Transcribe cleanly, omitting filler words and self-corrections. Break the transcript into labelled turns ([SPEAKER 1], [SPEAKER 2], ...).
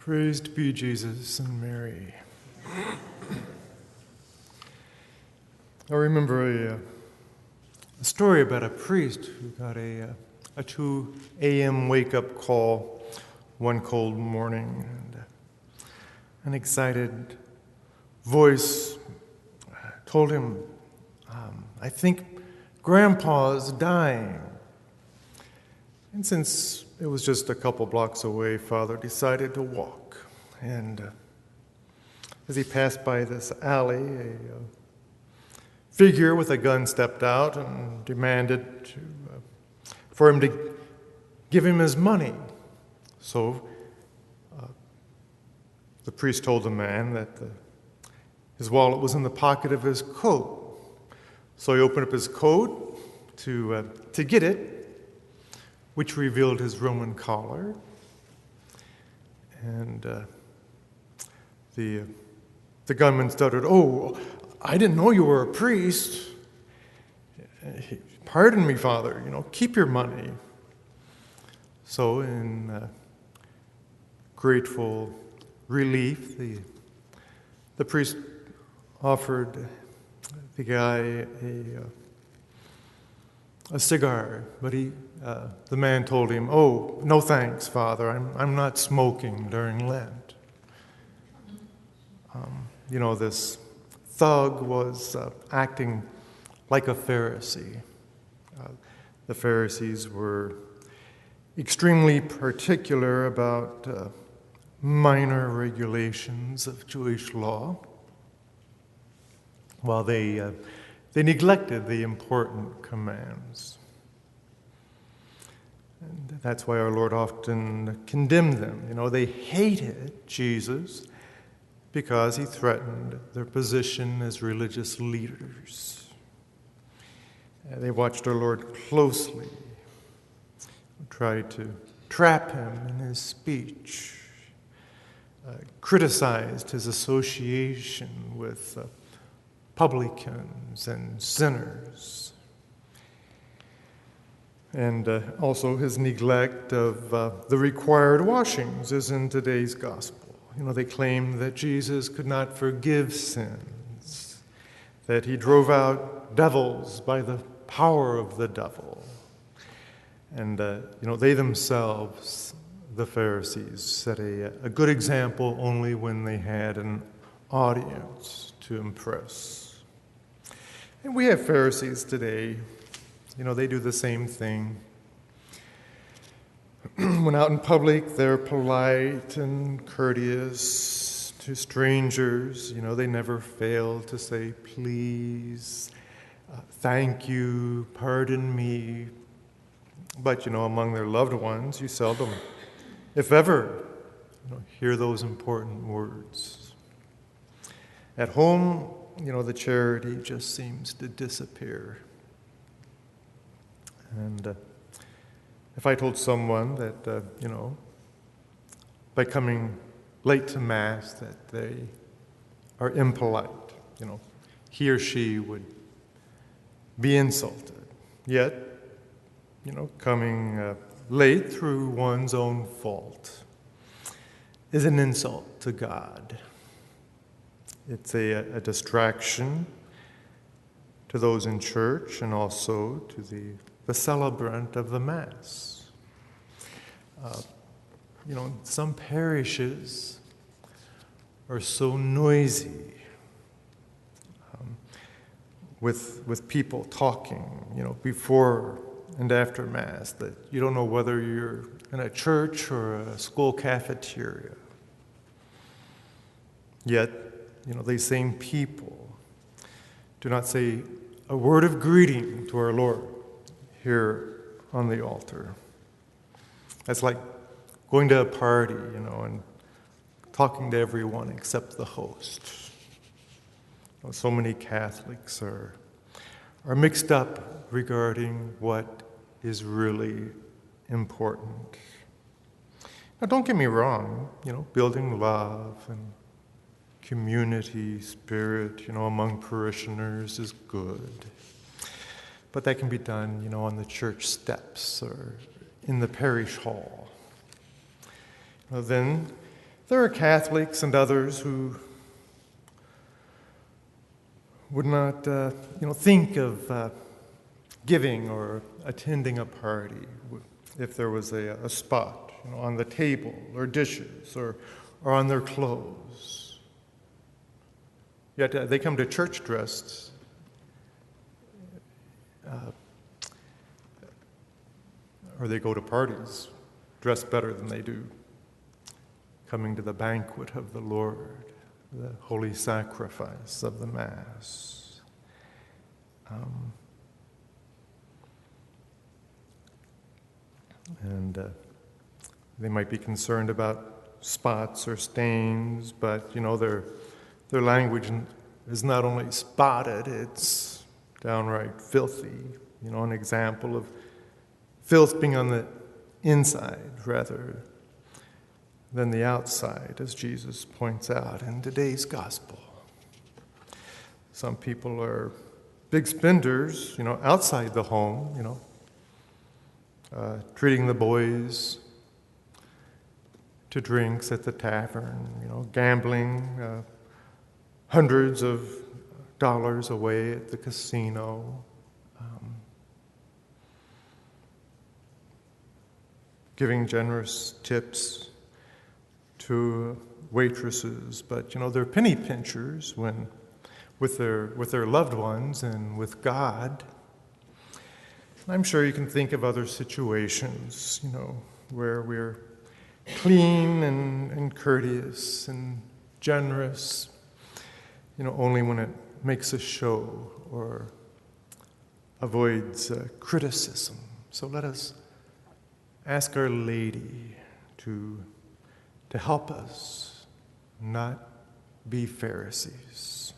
[SPEAKER 1] Praised be Jesus and Mary. I remember a story about a priest who got a 2 a.m. wake-up call one cold morning, and an excited voice told him, I think Grandpa's dying. And since it was just a couple blocks away, Father decided to walk. And as he passed by this alley, a figure with a gun stepped out and demanded for him to give him his money. So the priest told the man that his wallet was in the pocket of his coat. So he opened up his coat to get it, which revealed his Roman collar. And the gunman stuttered, "Oh, I didn't know you were a priest. Pardon me, Father, keep your money." So in grateful relief, the priest offered the guy a cigar, but the man told him, "Oh, no thanks, Father. I'm not smoking during Lent." This thug was acting like a Pharisee. The Pharisees were extremely particular about minor regulations of Jewish law, while they neglected the important commands. And that's why our Lord often condemned them. They hated Jesus because he threatened their position as religious leaders. They watched our Lord closely, tried to trap him in his speech, criticized his association with publicans and sinners, and also his neglect of the required washings, as in today's gospel. They claimed that Jesus could not forgive sins, that he drove out devils by the power of the devil. And, they themselves, the Pharisees, set a good example only when they had an audience to impress. And we have Pharisees today. They do the same thing. When out in public, they're polite and courteous to strangers. They never fail to say, "Please, thank you, pardon me." But, among their loved ones, you seldom, if ever, hear those important words. At home, the charity just seems to disappear. And if I told someone that, by coming late to Mass, that they are impolite, he or she would be insulted. Yet, coming late through one's own fault is an insult to God. It's a distraction to those in church and also to the celebrant of the Mass. Some parishes are so noisy with people talking, before and after Mass, that you don't know whether you're in a church or a school cafeteria. Yet, these same people do not say a word of greeting to our Lord here on the altar. That's like going to a party, and talking to everyone except the host. So many Catholics are mixed up regarding what is really important. Now, don't get me wrong, building love and community spirit, among parishioners is good. But that can be done, on the church steps or in the parish hall. Then there are Catholics and others who would not, think of giving or attending a party if there was a spot, on the table or dishes or on their clothes. Yet they come to church dressed or they go to parties dressed better than they do coming to the banquet of the Lord, the holy sacrifice of the Mass. And they might be concerned about spots or stains, but their language is not only spotted, it's downright filthy. An example of filth being on the inside rather than the outside, as Jesus points out in today's gospel. Some people are big spenders, outside the home, treating the boys to drinks at the tavern, gambling hundreds of dollars away at the casino, giving generous tips to waitresses, but they're penny pinchers when with their loved ones and with God. I'm sure you can think of other situations, where we're clean and courteous and generous, only when it makes a show or avoids criticism. So let us ask Our Lady to help us not be Pharisees.